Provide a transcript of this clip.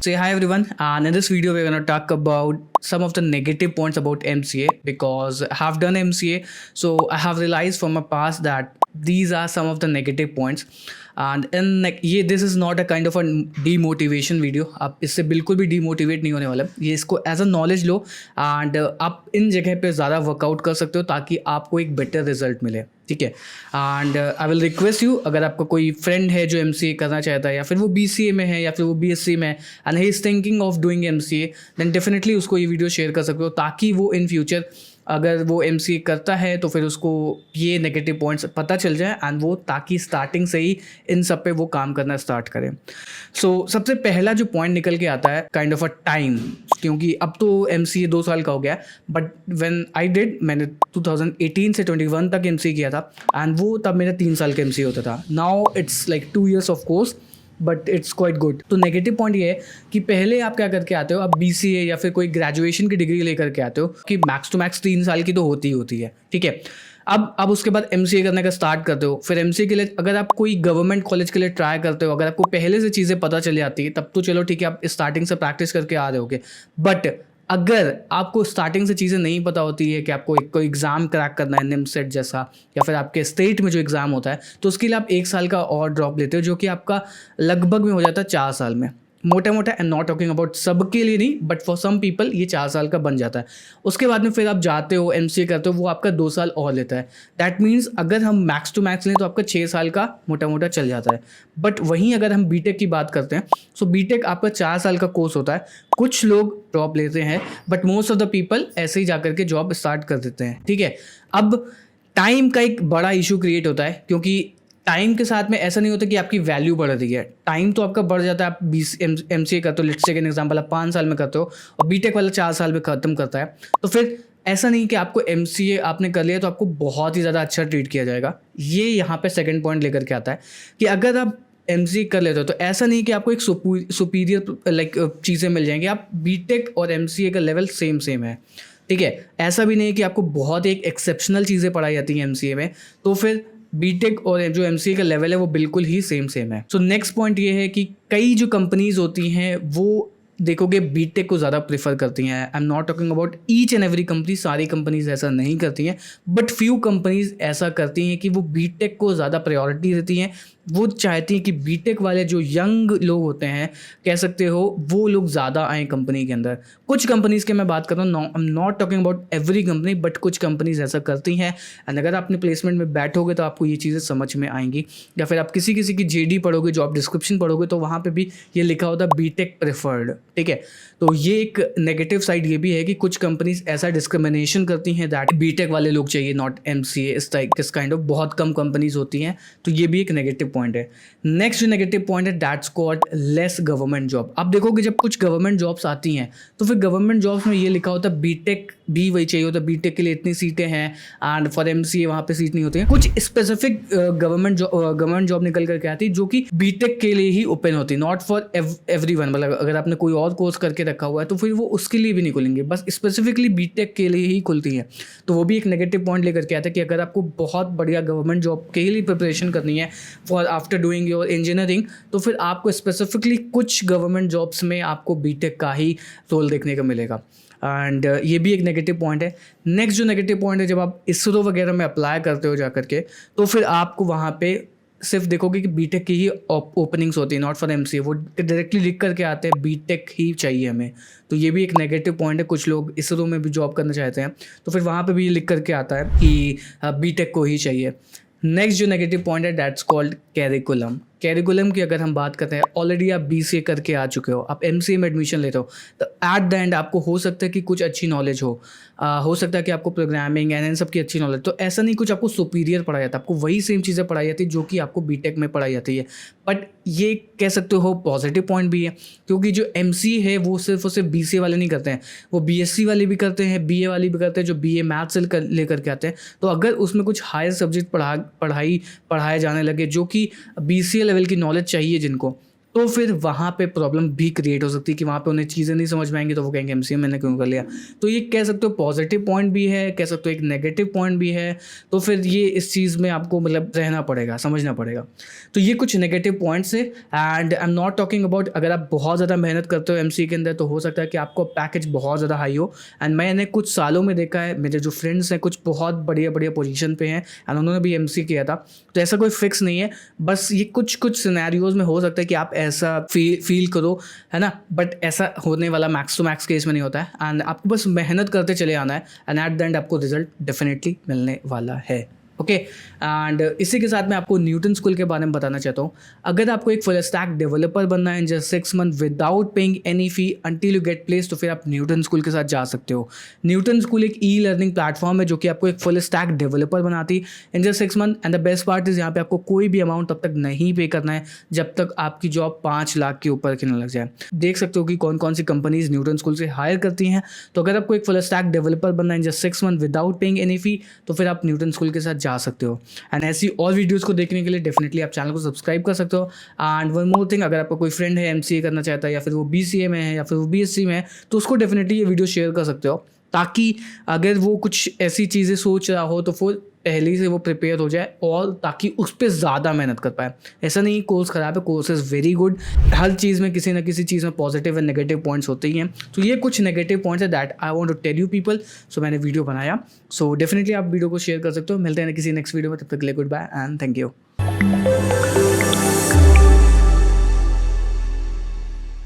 Say hi everyone, and in this video we're going to talk about some of the negative points about MCA because I have done MCA, so I have realized from my past that these are some of the negative points. And in like ये this is not a kind of a demotivation video. आप इससे बिल्कुल भी demotivate नहीं होने वाला, ये इसको as a knowledge low and आप इन जगह पे ज़्यादा वर्कआउट कर सकते हो ताकि आपको एक बेटर रिजल्ट मिले, ठीक है। And I will request you, अगर आपका कोई फ्रेंड है जो MCA करना चाहता है या फिर वो BCA में है या फिर वो BSc में है and he is thinking of doing MCA, then definitely उसको ये वीडियो शेयर कर सकते हो ताकि वो इन फ्यूचर अगर वो MCA करता है तो फिर उसको ये नेगेटिव पॉइंट्स पता चल जाए एंड वो ताकि स्टार्टिंग से ही इन सब पे वो काम करना स्टार्ट करें। सो सबसे पहला जो पॉइंट निकल के आता है काइंड ऑफ अ टाइम, क्योंकि अब तो MCA 2 साल का हो गया, बट व्हेन आई डिड मैंने 2018 से 21 तक MCA किया था एंड वो तब मेरा 3 साल का MCA होता था। Now it's like 2 years of course, but it's quite good. तो नेगेटिव पॉइंट ये है कि पहले आप क्या करके आते हो, आप BCA या फिर कोई ग्रेजुएशन की डिग्री लेकर के आते हो कि मैक्स टू मैक्स 3 साल की तो होती ही होती है, ठीक है। अब उसके बाद MCA करने का स्टार्ट करते हो, फिर MCA के लिए अगर आप कोई गवर्नमेंट कॉलेज के लिए ट्राई करते हो, अगर आपको पहले से चीज़ें पता चली जाती है तब तो चलो ठीक है, आप स्टार्टिंग से प्रैक्टिस करके आ रहे होगे। बट अगर आपको स्टार्टिंग से चीज़ें नहीं पता होती है कि आपको कोई एग्ज़ाम क्रैक करना है NIMSET जैसा या फिर आपके स्टेट में जो एग्ज़ाम होता है, तो उसके लिए आप 1 साल का और ड्रॉप लेते हो जो कि आपका लगभग में हो जाता है 4 साल में। मोटा मोटा, एंड नॉट टॉकिंग अबाउट सबके लिए नहीं, बट फॉर सम पीपल ये 4 साल का बन जाता है। उसके बाद में फिर आप जाते हो MCA करते हो, वो आपका 2 साल और लेता है। दैट मीन्स अगर हम मैक्स टू मैक्स लें तो आपका 6 साल का मोटा मोटा चल जाता है। बट वहीं अगर हम BTech की बात करते हैं, सो BTech आपका 4 साल का कोर्स होता है। कुछ लोग ड्रॉप लेते हैं but most of the people ऐसे ही जाकर के जॉब स्टार्ट कर देते हैं, ठीक है। अब टाइम का एक बड़ा इशू क्रिएट होता है, क्योंकि टाइम के साथ में ऐसा नहीं होता कि आपकी वैल्यू बढ़ रही है। टाइम तो आपका बढ़ जाता है, आप MCA करते हो, लेट्स टेक एन एग्जांपल, आप 5 साल में करते हो और BTech वाला 4 साल में ख़त्म करता है, तो फिर ऐसा नहीं कि आपको MCA आपने कर लिया तो आपको बहुत ही ज़्यादा अच्छा ट्रीट किया जाएगा। ये यहाँ पे सेकंड पॉइंट लेकर के आता है कि अगर आप MCA कर लेते हो तो ऐसा नहीं कि आपको एक सुपीरियर लाइक चीज़ें मिल जाएंगी। आप BTech और MCA का लेवल सेम है, ठीक है। ऐसा भी नहीं कि आपको बहुत एक एक्सेप्शनल चीज़ें पढ़ाई जाती हैं MCA में, तो फिर BTech और जो MCA का लेवल है वो बिल्कुल ही सेम है। सो नेक्स्ट पॉइंट ये है कि कई जो कंपनीज होती हैं वो देखोगे BTech को ज़्यादा प्रेफर करती हैं। I am not talking about each and every company, सारी कंपनीज ऐसा नहीं करती हैं, बट फ्यू कंपनीज ऐसा करती हैं कि वो BTech को ज़्यादा प्रायोरिटी देती हैं। वो चाहती हैं कि BTech वाले जो यंग लोग होते हैं, कह सकते हो, वो लोग ज़्यादा आएँ कंपनी के अंदर। कुछ कंपनीज़ की मैं बात कर रहा हूँ, I am not talking about every company, but कुछ कंपनीज ऐसा करती हैं। एंड अगर आप अपने प्लेसमेंट में बैठोगे तो आपको ये चीज़ें समझ में आएंगी, या फिर आप किसी की JD पढ़ोगे, जॉब डिस्क्रिप्शन पढ़ोगे, तो वहाँ पर भी ये लिखा होता है BTech प्रेफर्ड, ठीक है। तो ये एक नेगेटिव साइड ये भी है कि कुछ कंपनीज ऐसा डिस्क्रिमिनेशन करती हैं दैट BTech वाले लोग चाहिए, नॉट MCA, इस काइंड ऑफ बहुत कम कंपनीज होती हैं। तो ये भी एक नेगेटिव पॉइंट है। नेक्स्ट जो नेगेटिव पॉइंट है, that's called less government job. आप देखोगे जब कुछ गवर्नमेंट जॉब्स आती हैं तो फिर गवर्नमेंट जॉब्स में ये लिखा होता है BTech भी वही चाहिए होता है, BTech के लिए इतनी सीटें हैं एंड फॉर MCA वहाँ पे सीट नहीं होती है। कुछ स्पेसिफिक गवर्नमेंट जॉब निकल करके आती है जो कि BTech के लिए ही ओपन होती है, नॉट फॉर एवरीवन। मतलब अगर आपने कोई और कोर्स करके रखा हुआ है तो फिर वो उसके लिए भी नहीं खुलेंगे, बस स्पेसिफिकली BTech के लिए ही खुलती हैं। तो वो भी एक नेगेटिव पॉइंट लेकर के आता है कि अगर आपको बहुत बढ़िया गवर्नमेंट जॉब के लिए प्रिपरेशन करनी है for after doing your engineering, तो फिर आपको स्पेसिफिकली कुछ गवर्नमेंट जॉब्स में आपको BTech का ही रोल देखने को मिलेगा। एंड ये भी एक नेगेटिव पॉइंट है। नेक्स्ट जो नेगेटिव पॉइंट है, जब आप ISRO वगैरह में अप्लाई करते हो जा करके, तो फिर आपको वहाँ पे सिर्फ देखोगे कि BTech की ही ओपनिंग्स होती है, नॉट फॉर MCA। वो डायरेक्टली लिख करके आते हैं BTech ही चाहिए हमें। तो ये भी एक नेगेटिव पॉइंट है। कुछ लोग ISRO में भी जॉब करना चाहते हैं तो फिर वहाँ पे भी ये लिख करके आता है कि BTech को ही चाहिए। नेक्स्ट जो नेगेटिव पॉइंट है, दैट्स कॉल्ड कैरिकुलम की अगर हम बात करते हैं, ऑलरेडी आप BCA करके आ चुके हो, आप MCA में एडमिशन लेते हो, तो एट द एंड आपको हो सकता है कि कुछ अच्छी नॉलेज हो सकता है कि आपको प्रोग्रामिंग एंड इन सब की अच्छी नॉलेज, तो ऐसा नहीं कुछ आपको सुपीरियर पढ़ाया जाता है, आपको वही सेम चीज़ें पढ़ाई जाती है जो कि आपको BTech में पढ़ाई जाती है। बट ये कह सकते हो पॉजिटिव पॉइंट भी है, क्योंकि जो MCA है वो सिर्फ और सिर्फ BCA वाले नहीं करते हैं, वो BSc वाले भी करते हैं, BA वाले भी करते हैं, जो BA मैथ्स से लेकर के आते हैं। तो अगर उसमें कुछ हायर सब्जेक्ट पढ़ाए जाने लगे जो कि BCA लेवल की नॉलेज चाहिए जिनको, तो फिर वहाँ पे प्रॉब्लम भी क्रिएट हो सकती है कि वहाँ पे उन्हें चीज़ें नहीं समझ में आएंगी, तो वो कहेंगे एमसीए मैंने क्यों कर लिया। तो ये कह सकते हो पॉजिटिव पॉइंट भी है, कह सकते हो एक नेगेटिव पॉइंट भी है। तो फिर ये इस चीज़ में आपको मतलब रहना पड़ेगा, समझना पड़ेगा। तो ये कुछ नेगेटिव पॉइंट्स है। And I am not talking about अगर आप बहुत ज़्यादा मेहनत करते हो एमसीए के अंदर, तो हो सकता है कि आपको पैकेज बहुत ज़्यादा हाई हो। एंड मैंने कुछ सालों में देखा है, मेरे जो फ्रेंड्स हैं कुछ बहुत बढ़िया बढ़िया पोजीशन पे हैं एंड उन्होंने भी एमसीए किया था। तो ऐसा कोई फिक्स नहीं है, बस ये कुछ कुछ सिनेरियोज में हो सकता है कि आप ऐसा फील करो, है ना। बट ऐसा होने वाला मैक्स टू मैक्स केस में नहीं होता है। एंड आपको बस मेहनत करते चले आना है एंड एट द एंड आपको रिजल्ट डेफिनेटली मिलने वाला है। ओके। एंड इसी के साथ मैं आपको न्यूटन स्कूल के बारे में बताना चाहता हूँ। अगर आपको एक फुल स्टैक डेवलपर बनना है in just 6 month without paying any fee until you get place, तो फिर आप न्यूटन स्कूल के साथ जा सकते हो। न्यूटन स्कूल एक ई लर्निंग प्लेटफॉर्म है जो कि आपको एक फुल स्टैक डेवलपर बनाती है in just 6 month. And the best part is यहाँ पे आपको कोई भी अमाउंट तब तक नहीं पे करना है जब तक आपकी जॉब 5 लाख के ऊपर की न लग जाए। देख सकते हो कि कौन कौन सी कंपनीज न्यूटन स्कूल से हायर करती हैं। तो अगर आपको एक फुल स्टैक डेवलपर बनना है in just 6 month without paying any fee, तो फिर आप न्यूटन स्कूल के साथ जा सकते हो। एंड ऐसी और वीडियोस को देखने के लिए डेफिनेटली आप चैनल को सब्सक्राइब कर सकते हो। एंड वन मोर थिंग, अगर आपका कोई फ्रेंड है एमसीए करना चाहता है या फिर वो बीसीए में है या फिर वो बीएससी में है, तो उसको डेफिनेटली ये वीडियो शेयर कर सकते हो, ताकि अगर वो कुछ ऐसी चीज़ें सोच रहा हो तो वो पहले से वो प्रिपेयर हो जाए और ताकि उस पर ज़्यादा मेहनत कर पाए। ऐसा नहीं कोर्स ख़राब है, कोर्स इज़ वेरी गुड। हर चीज़ में किसी ना किसी चीज़ में पॉजिटिव एंड नेगेटिव पॉइंट्स होते ही हैं। तो ये कुछ नेगेटिव पॉइंट्स है that I want to tell you people. So मैंने वीडियो बनाया। सो डेफिनेटली आप वीडियो को शेयर कर सकते हो। मिलते हैं किसी नेक्स्ट वीडियो में, तब तक के लिए goodbye and thank you.